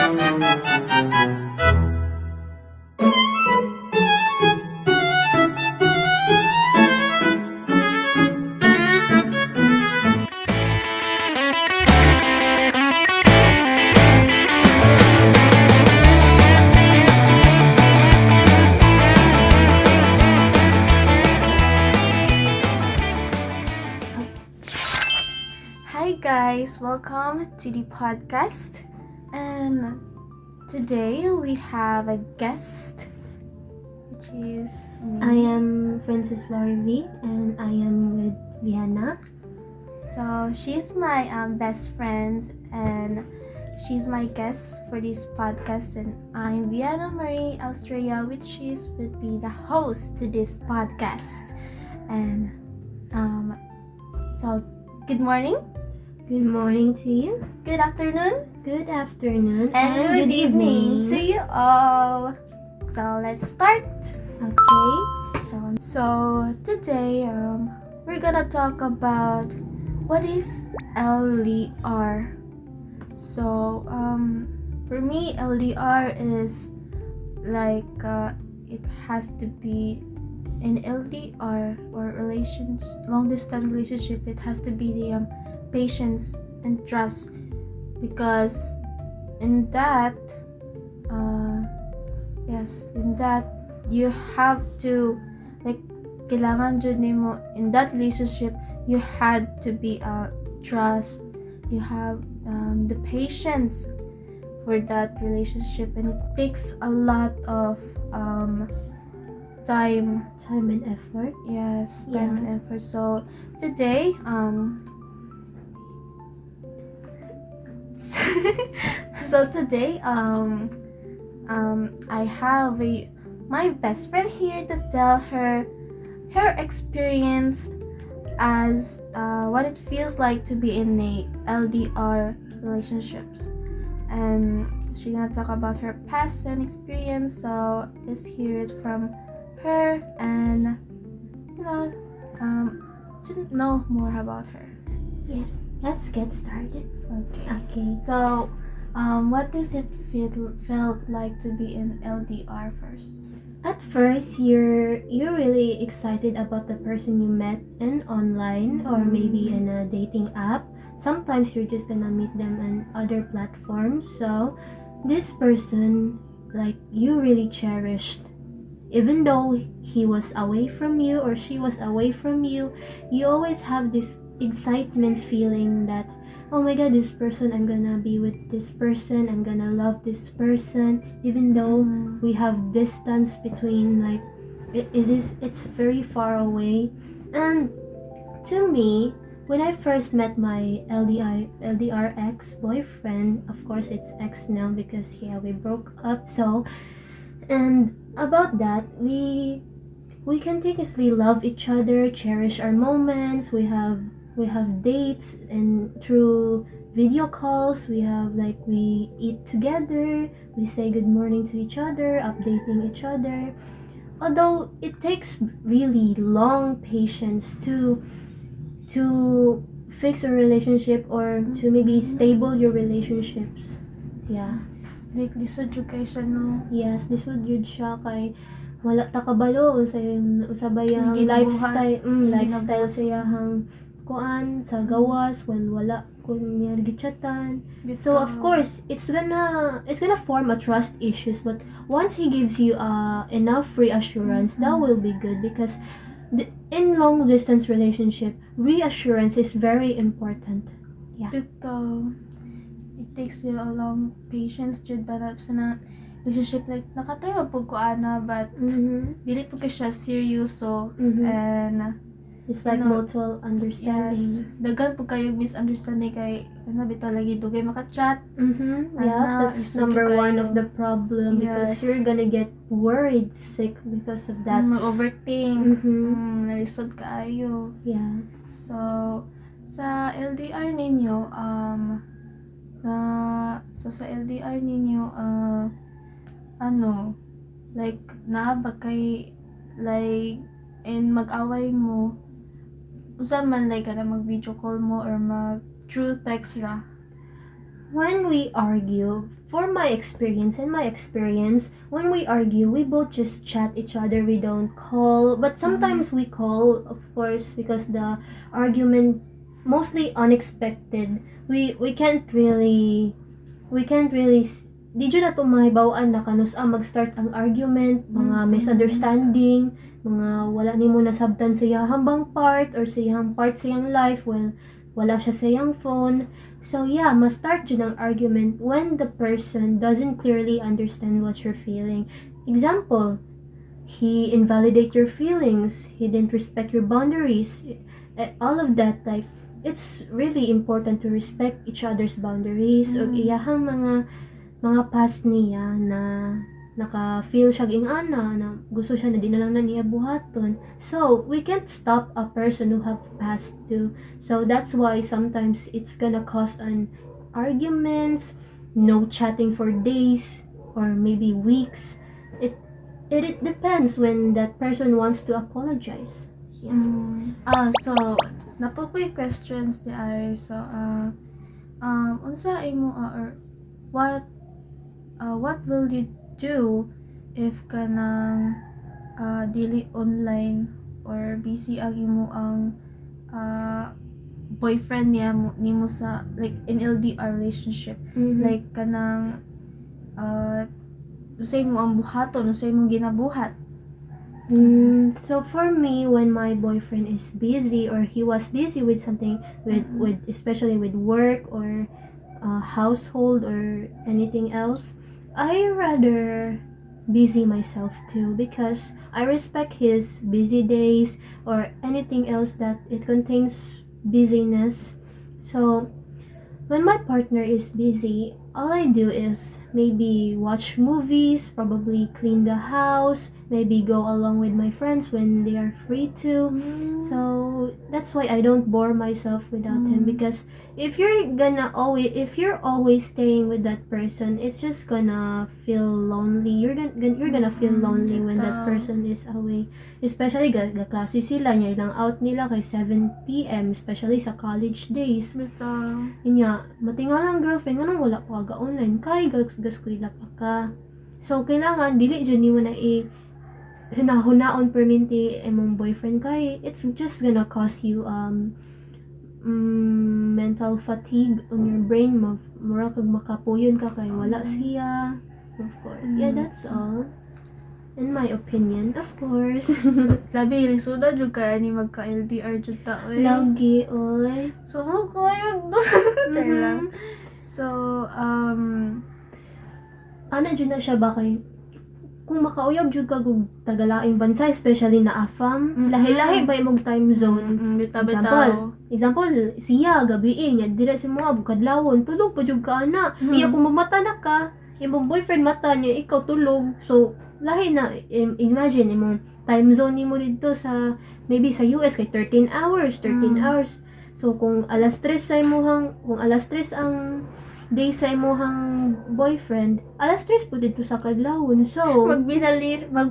Hi guys, welcome to the podcast. And today we have a guest, which is I am Francis Laurie V, and I am with Vienna. So she's my best friend, and she's my guest for this podcast. And I'm Vienna Marie Australia, which is would be the host to this podcast. And so good morning, Good morning to you. good afternoon, Good afternoon. and good evening to you all. So let's start. Okay. So today we're gonna talk about what is LDR. So for me LDR is like it has to be in LDR or long distance relationship. It has to be the patience and trust, because in that you have to like kailangan jud nimo in that relationship. You had to be trust, you have the patience for that relationship, and it takes a lot of time Time and effort. time Yeah. and effort. So today I have my best friend here to tell her experience as what it feels like to be in a LDR relationships, and she's gonna talk about her past and experience. So let's hear it from her, and to know more about her. Yes. Let's get started. Okay. So, what does it felt like to be in LDR first? At first, you're really excited about the person you met in online or maybe in a dating app. Sometimes you're just gonna meet them on other platforms. So this person, like, you really cherished, even though he was away from you or she was away from you, you always have this excitement feeling that, oh my god, this person, I'm gonna be with this person, I'm gonna love this person, even though we have distance between, like it's very far away. And to me, when I first met my LDR ex boyfriend, of course it's ex now because we broke up. So, and about that, we continuously love each other, cherish our moments. We have dates and through video calls. We have, like, we eat together, we say good morning to each other, updating each other. Although it takes really long patience to fix a relationship or to maybe stable your relationships. Yeah. Like, lisod jud kay siya, no? Yes, lisod yun siya kay wala ta kabalo sa bayang Hindi lifestyle, nabuhat. lifestyle sa iyahang kuan sa gawas when wala kun niya gichatan. So of course, it's gonna form a trust issues, but once he gives you enough reassurance, that will be good, because in long distance relationship, reassurance is very important. Ito, it takes you a long patience jud ba sa na relationship, like nakatry man pud ko ana, but dili pud ka siya serious. So and It's like mutual understanding. yes, dagan pud kayo misunderstanding kay bitaw lagi dugay makachat. Yeah, that's number one of the problem, because Yes. you're gonna get worried sick because of that. Mag-overthink. Nalisod kaayo. Yeah. So sa LDR ninyo sa LDR ninyo like naa ba kay, like, in mag-away mo unsa man, like kada mag video call mo or mag through text ra? When we argue, for my experience, when we argue, we both just chat each other. We don't call, but sometimes we call, of course, because the argument mostly unexpected. We can't really di jud nato mahibawaan na kanus mag-start ang argument, mga misunderstanding, mga wala nimo nasabtan sa iyang bang part or sa iyang part sa iyang life, well, wala siya sa iyang phone. So yeah, ma-start jud ang argument when the person doesn't clearly understand what you're feeling. Example, he invalidate your feelings, he didn't respect your boundaries, all of that. Like, it's really important to respect each other's boundaries. O iyahang mga past niya na naka-feel siya ingana na gusto siya na di na lang na niya buhaton. So we can't stop a person who have past too. So that's why sometimes it's gonna cause an arguments, no chatting for days or maybe weeks. It depends when that person wants to apologize. Yeah. So napo ko'y questions ni Ari. So unsa imo or what will you do if kanang dili online or busy ang imo ang boyfriend niya nimo sa like in LDR relationship, like kanang usay mo ang buhaton, usay mo ginabuhat. So for me, when my boyfriend is busy or he was busy with something, with especially with work or household or anything else, I rather busy myself too, because I respect his busy days or anything else that it contains busyness. So when my partner is busy, all I do is maybe watch movies, probably clean the house, maybe go along with my friends when they are free to. So that's why I don't bore myself without him, because if you're always staying with that person, it's just gonna feel lonely. You're gonna feel lonely when that person is away. Especially klase sila nya ilang out nila kay 7 PM, especially sa college days. Inya matingalang girlfriend nganong wala pa ga online kay gaskwela pa ka. So kailangan dili jud nimo na hunahunaon perminti imong boyfriend kay it's just gonna cause you mental fatigue on your brain. Mura kag makapuyon ka kay wala siya. Of course. Yeah, that's all. In my opinion, of course. Labi lisuda jud kay ani magka LDR jud ta oy. Lagi oy. So mo kayo do. Lang. So ana jud na siya ba kay kung makauyab jud ka og tagalaing bansa, especially na AFAM, lahi-lahi ba imong time zone. Example, siya gabi niya dira si mo kadlawon, tulog pa jud ka ana. Iya kung mamata na ka, imong boyfriend mata niya, ikaw tulog. So lahi na, imagine imong time zone nimo dito sa maybe sa US kay 13 hours. So kung alas 3 ang day sa imuhang boyfriend, alas 3 po dito sa kadlawon. So magbilar na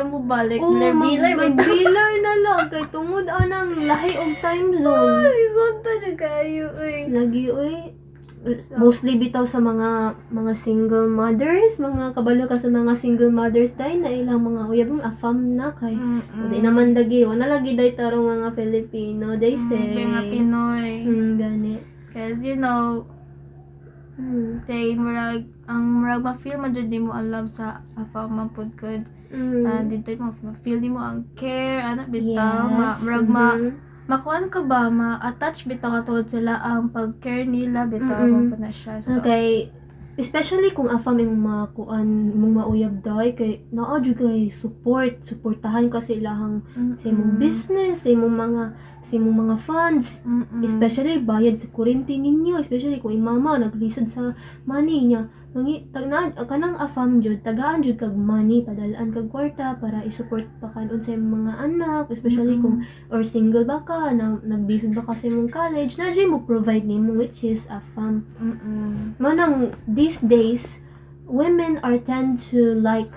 mo balik. Magbilar na lang kay tungod anang lahi og time zone. Risonta na kayo lagi mostly bitaw sa mga single mothers, mga kabalo ka sa mga single mothers dahil na ilang mga uyab AFAM na kay di naman dagi wala lagi day tarong mga Filipino, they say mga Pinoy gani kasi tay murag ma-feel man jud nimo ang love sa AFAM man pud good. Dito mo feel nimo ang care ana bitaw, makuan ka ba ma-attach bitaw katulad sila ang pag-care nila bitaw mo pa na siya. So okay, especially kung AFAM imong makuan imong mauyab day kay naa jud kay supportahan ka sila sa imong business, sa imong mga funds, especially bayad sa kuryente ninyo, especially kung mama naglisod sa money niya. Kanang AFAM jud tagaan jud kag money, padalaan kag kwarta para i-support pa kanon sa imong mga anak, especially kung or single ba ka na naglisod ba ka sa imong college, na jud mo provide nimo, which is AFAM. Manang these days women are tend to like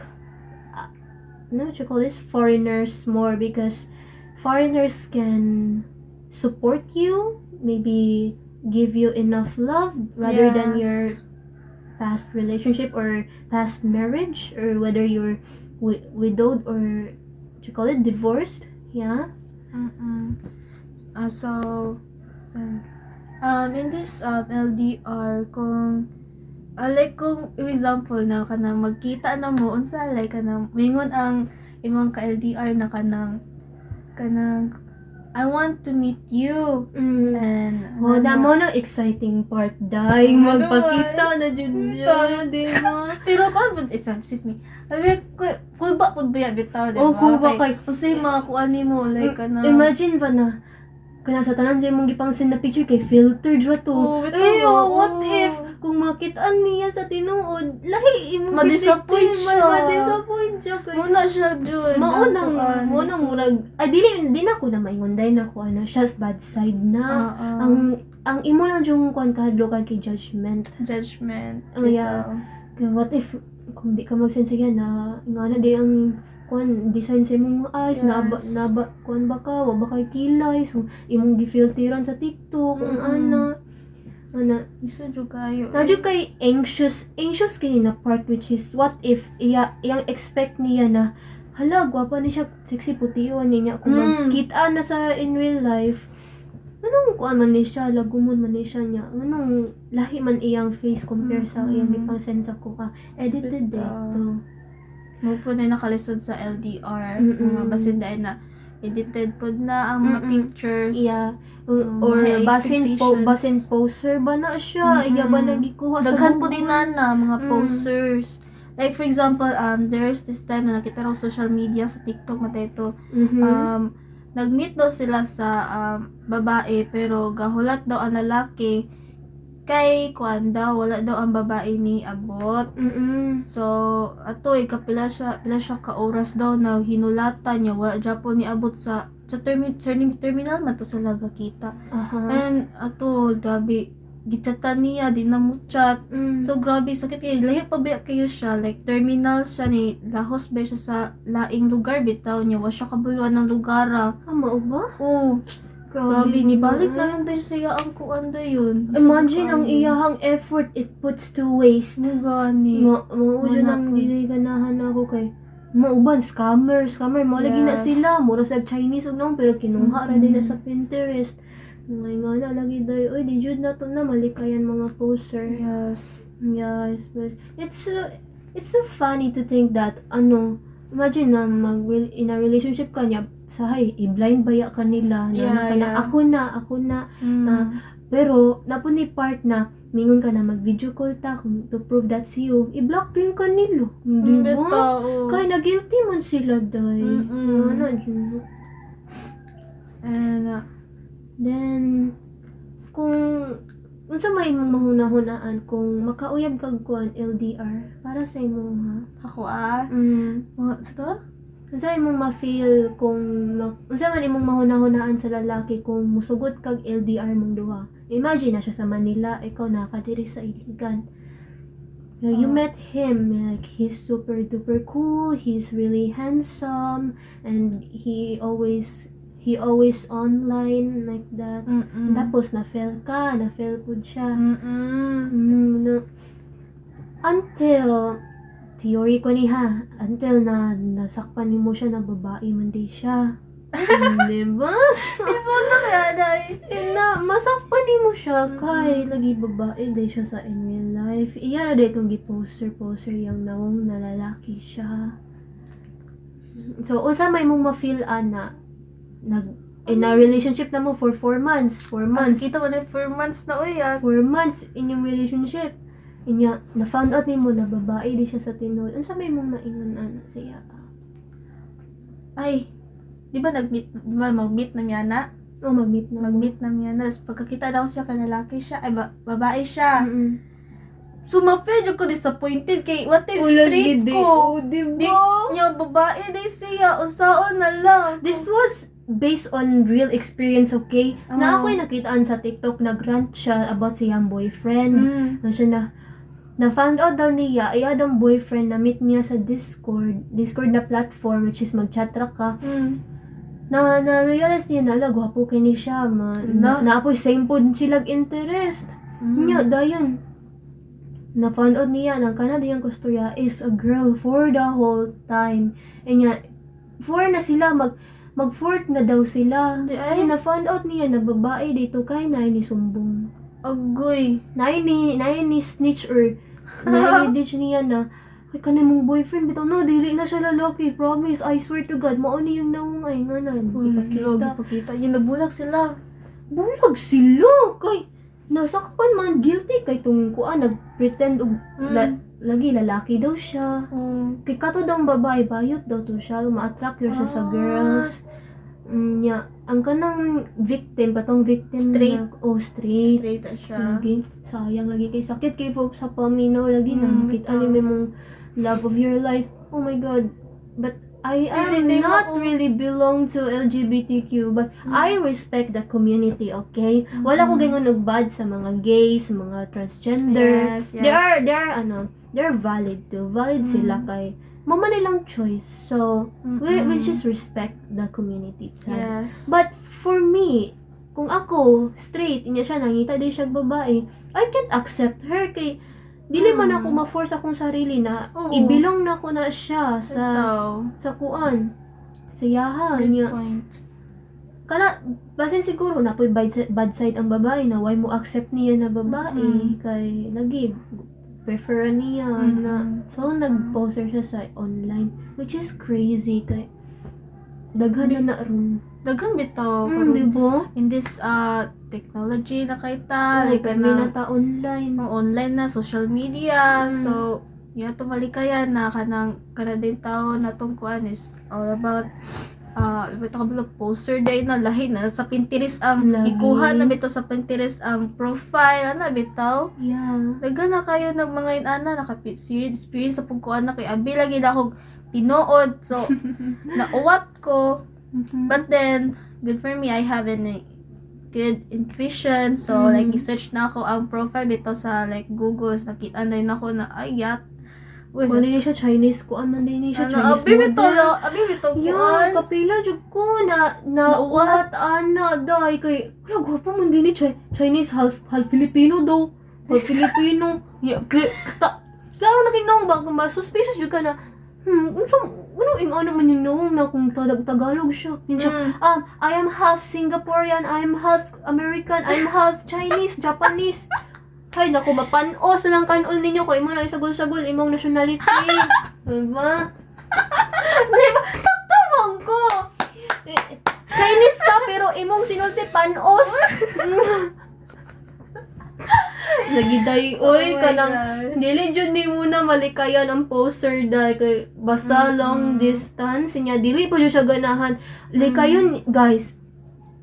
what you call this, foreigners more, because foreigners can support you, maybe give you enough love rather than Yes. your past relationship or past marriage, or whether you're widowed or what you call it, divorced. Yeah. So, in this LDR, kung like kung example na kanang magkita na mo unsa like kanang mingon ang imong ka LDR na kanang I want to meet you and Mo na mo na exciting part dahil Oh, magpakita na jud siya, di ba? pero kung excuse me sabi kuba pud ba bitaw di ba? Oh, kuba kay- kasi mga kuan nimo like kanang Imagine ba na kana sa tanan sa imong gipang-send na picture kay filtered ra to. Oh, bitaw Ay, ba? what Oh. if kung makitaan niya sa tinuod, lahi imong Ma-disappoint perspective, siya. Ma-disappoint siya kay muna siya jud maunang kuan. murag ay di na ko na maingon dahil na ko ano siya's bad side na. Ang imo lang yung kuan kahadlo kay judgment. Judgment. Oh, yeah. Kaya what if kung di ka mag-send siya na nga na di ang kuan design sa imong eyes, Yes. naba kuan ba ka, wa ba kay kilay, so imong gifilteran sa TikTok kung ana. Isa jud kayo. Nadyo kay anxious kini na part, which is what if iyang expect niya na hala gwapa ni siya, sexy putiyon niya kung magkita na sa in real life. Anong kuan man ni siya, lagumon man ni siya niya. Anong lahi man iyang face compare sa iyang gipang-send sa ko ka. Edited to. Mo po na nakalisod sa LDR. Mm-mm. Mga basin dahil na edited po na ang mga Mm-mm. pictures. Yeah. Or Or expectations. basin poser ba na siya? Iya ba nagikuha sa Daghan po Google? din na mga posters. Like for example, there's this time na nakita ko social media sa TikTok mateto. Mhm. Nag-meet daw sila sa babae pero gahulat daw ang lalaki kay kuan daw wala daw ang babae ni abot. Mm-mm. So atoy kapila siya ka oras daw na hinulatan niya wala gyapon ni abot sa terminal man to sila gakita. Aha. And ato grabe gitatan niya di na mo chat. So grabe sakit kay lahi pa ba kayo siya like terminal siya ni lahos ba siya sa laing lugar bitaw niya wa siya kabuluan ng lugar. Mao ba? Oh, grabe ni balik naman. na lang dahil siya ang kuan dayon. Imagine ang iyahang effort it puts to waste. Gani. Mao dyan ang Manapod. dili ganahan ako kay mauban scammer mo lagi na Yes. sila mura sa Chinese ug nang pero kinuha ra din na sa Pinterest. Ngay nga na lagi day oy di jud na to na malikayan mga poster. Yes, but it's so funny to think that imagine na in a relationship ka niya sahay i-blind baya ka nila na ako na pero napuni part na mingon ka na mag-video call ta kung to prove that si you i-block din ka nila di ba? Kaya na guilty man sila day. Ano dyan. And Then kung unsa may imong mahuna-hunaan kung makauyab kag kuan LDR para sa imo ha? ako sa to? Unsa imong ma-feel kung unsa man imong mahuna-hunaan sa lalaki kung musugot kag LDR mong duha? Imagine na siya sa Manila, ikaw nakadiri sa Iligan. You met him, like he's super duper cool, he's really handsome, and he always online like that. Tapos na-fail pud siya. Until theory ko ni ha, until na nasakpan mo siya na babae man di siya. Diba? Iso na kaya day. Na masakpan mo siya kay lagi babae di siya sa in real life. Iya na itong gi-poster yung nawong na lalaki siya. So unsa may mong ma-feel ana in a relationship na mo for 4 months. 4 months. Kita mo na 4 months na 4 months in yung relationship. Inya, na-found out ni mo na babae di siya sa tinuod. Ang sabay mong maingon ana siya? Ay, di ba mag-meet na niya na? Mag-meet na. Mag-meet na niya na. Tapos pagkakita daw siya kay lalaki siya, ay babae siya. Mm-mm. So, ma-feel ko disappointed kay what if straight ko. Di Diba? niya babae di siya. Usaon na lang. This was based on real experience, okay? Na ako'y nakitaan sa TikTok, nag-rant siya about siyang boyfriend. Na siya na found out daw niya, ay adong boyfriend na meet niya sa Discord na platform, which is mag-chat ra ka. na-realize niya na gwapo kini siya naapoy same pod silag interest nya dayon na-found out niya na kanadiyang kusturya is a girl for the whole time nya four na sila mag fourth na daw sila ay na-found out niya na babae dito kay nay ni sumbong Agoy. nay ni snitch or nay ni ditch niya na ay kanay mong boyfriend bitaw no dili na siya lalaki promise I swear to God mao ni yung nawungay nganan Ipakita. Yung nagbulag sila. bulag sila kay nasakpan man guilty kay tung kuan nagpretend og lagi lalaki daw siya kay kato daw babae bayot daw to siya ma-attract siya sa girls nya ang kanang victim katong victim Straight. Straight Straight na siya. lagi sayang lagi kay sakit kay po sa paminaw lagi na makita ni mong love of your life oh my God but I am not really belong to LGBTQ but I respect the community okay wala ko gangon og bad sa mga gays mga transgender Yes. they're valid too valid sila kay mo man nilang choice so we just respect the community side. Yes. But for me kung ako straight inya siya nangita di siya babae I can't accept her kay dili man ako ma-force akong sarili na ibilong na ko na siya sa kuan sayahan Good niya point. kana basin siguro na po'y bad side ang babae na why mo accept niya na babae kay lagi prefer niya na so nag-poster siya sa online which is crazy kay daghan na ron Daghan bitaw. di ba? In this technology na kita. Like, Like, kami nata online. online na, social media. So, yun ito malikayan na kanang din tao na tong kuan is all about bito kabalo poster day na lahi na sa Pinterest ang Lahi. ikuha na bito sa Pinterest ang profile ana bitaw. Yeah. Daghan na kayo nag mga inana experience sa pagkuan na kay abi lagi na akong tinuod. So, nauwat ko. But then, good for me, I have a good intuition. So, like, i-search na ako ang profile bito sa, like, Google. Nakita na rin ako na, ay, yat. Uy, Kung hindi siya Chinese ko, aman din siya Chinese abi bito, model. abi bito ko. Yeah, kapila jud ko na Nauwat. ana dai kay wala gwapo man din ni Chinese half Filipino daw. Half Filipino. Yeah, klaro na kinong ba suspicious jud ka na ano man yung nawang na kung Tagalog siya. Yun siya, I am half Singaporean, I am half American, I am half Chinese, Japanese. Hay, naku, mapanos na lang kanon ninyo ko. Imo na isagol-sagol, imong nationality. Diba? Diba? Sakto man ko. Chinese ka, pero imong sinulti panos. Lagi day, oy, kanang dili jud ni muna malikayan ang poster day kay basta long distance niya dili pa jud siya ganahan. Likayon guys.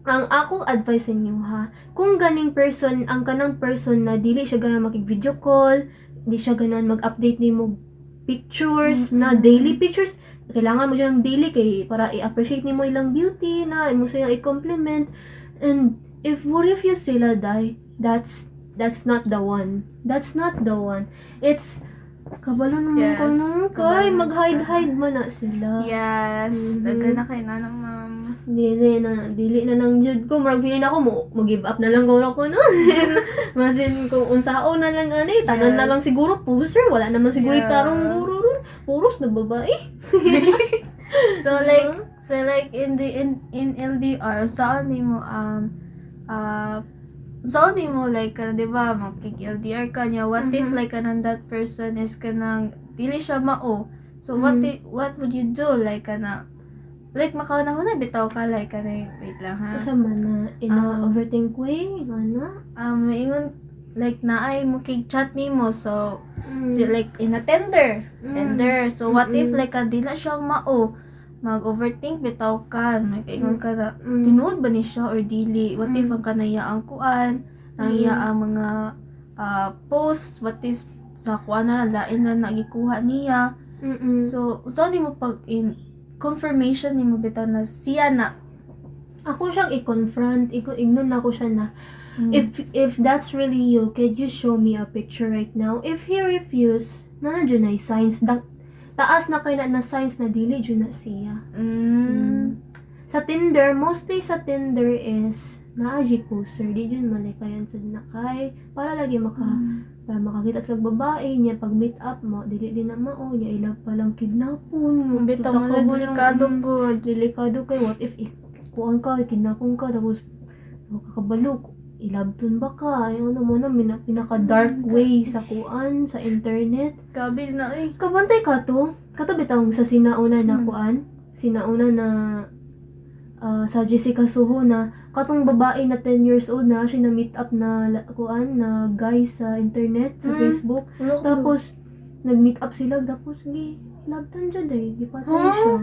Ang akong advice sa inyo ha, kung ganing person, ang kanang person na dili siya ganahan makig-video call, di siya ganahan mag-update nimo pictures na daily pictures, kailangan mo dyan ng daily kay para i-appreciate nimo ilang beauty na imo siya i-compliment. And what if you sila die, that's not the one. That's not the one. It's kabalo naman ko nung kay mag-hide man na sila. Yes. Daghan na kay nanang ma'am. Dili na lang jud ko marag feeling ako mo give up na lang guro ko no. Masin kung unsao na lang ani tanan na lang siguro poster wala naman siguro tarong guro ron. Puros na babae. So like in LDR saan nimo so mo like di ba makik-LDR ka niya what if like that person is kanang dili siya mao so what would you do like like makaunahon na bitaw ka like wait lang ha Sa man na overthink way ngana ingon like naay mo kay chat nimo so like in a tender so what if like dili siya mao mag-overthink bitaw ka mag-ingon ka na tinuod ba ni siya or dili what if ang kanaya ang kuan ang iya ang mga post what if sa kuan na lain na nagikuha niya so unsa nimo pag in confirmation nimo bitaw na siya na ako siyang i-confront ignon na ako siya na if that's really you could you show me a picture right now if he refuse na dyan ay signs taas na kay na signs na dili dyan na siya Sa Tinder, mostly sa Tinder is naaji poster di jud malikayan sad nakay para lagi para makakita sa babae niya pag meet up mo dili din na mao niya ilag palang kidnapon Bitaw mo lang delikado po. delikado kay what if kuan ka kidnapon ka tapos kakabalo ilabton ba ka ano mo na pinaka dark way sa kuan sa internet Gabi na eh. kabantay ka to kato bitawng sa sinauna na kuan sinauna na sa Jessica Soho na katong babae na 10 years old na siya na meet up na kuan na guy sa internet sa Facebook tapos nag-meet up sila tapos labtan siya dai gipatay siya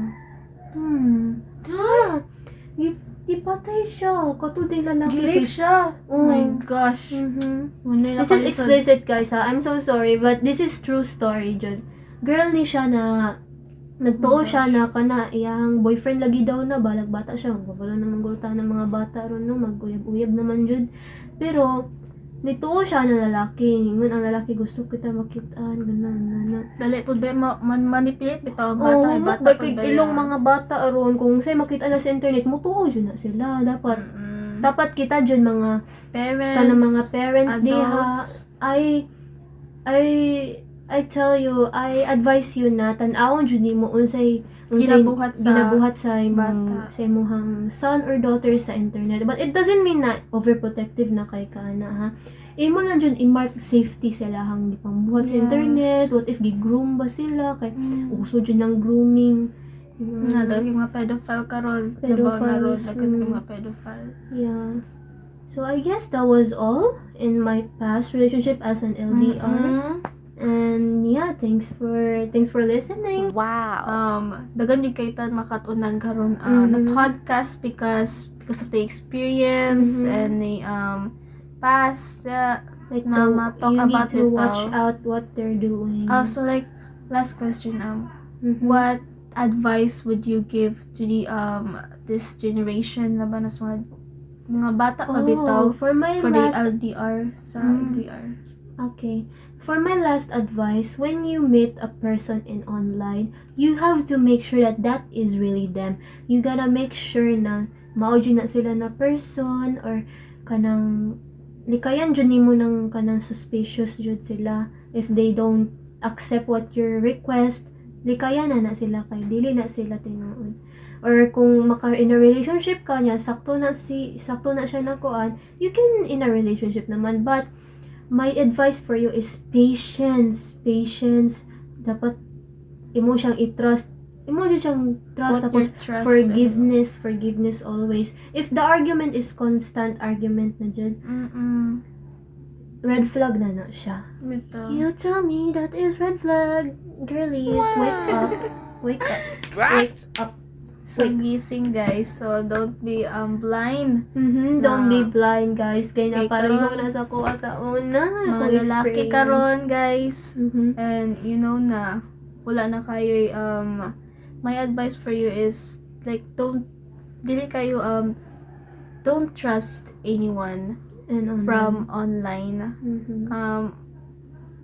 gipatay siya kato din lalaki Gilip siya. Oh my gosh. This is explicit guys ha I'm so sorry but this is true story jud girl ni siya na nagtuo siya na kana iyang boyfriend lagi daw na balag bata siya magbabalo naman gulta ng mga bata ron no maguyab-uyab naman jud pero nituo siya na lalaki ingon ang lalaki gusto kita makitaan ganun Dali po ba manipulate bitaw ang bata bata kay ilong mga bata aron kung say makita na sa internet mutuo jud na sila dapat kita jud mga parents kanang mga parents diha I tell you, I advise you na tan-awon jud nimo unsay ginabuhat sa imong sa imong son or daughter sa internet. But it doesn't mean na overprotective na kay ka na ha. Imo lang jud i-mark safety sila hang di pangbuhat sa internet. What if gi-groom ba sila kay uso jud ng grooming. Daging mga pedophile karon. Pedophiles, Daging mga pedophile. Yeah. So I guess that was all in my past relationship as an LDR. And yeah, thanks for listening. Wow. Dagan yung kaitan makatunan karon na podcast because of the experience and the past Like na ma-talk you about need to it watch out what they're doing. So like last question what advice would you give to the this generation laban sa mga bata pa bitaw for the last LDR sa LDR? Okay. For my last advice, when you meet a person in online, you have to make sure that is really them. You gotta make sure na mao jud na sila na person or kanang likayan jud nimo ng kanang suspicious jud sila if they don't accept what your request. Likayan na sila kay dili na sila tinuod. Or kung in a relationship ka niya, sakto na siya na kuan, you can in a relationship naman but my advice for you is patience. Dapat imo siyang i-trust. Imo siyang trust tapos forgiveness always. If the argument is constant argument na dyan, red flag na siya. You tell me that is red flag. Girlies, wake up. So gising guys, so don't be blind. Don't be blind guys. Kaya na parang mo na sa kuha sa una. Mga lalaki karon guys. And you know na wala na kayo my advice for you is like don't trust anyone from online.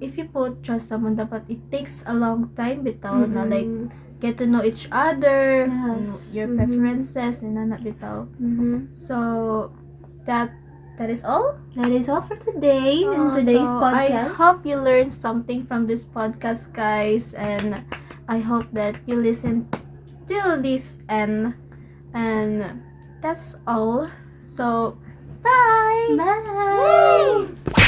If you put trust naman dapat it takes a long time bitaw na like get to know each other, your preferences, and bitaw. So that is all. That is all for today in today's podcast. I hope you learned something from this podcast, guys, and I hope that you listen till this end. And that's all. So bye. Bye.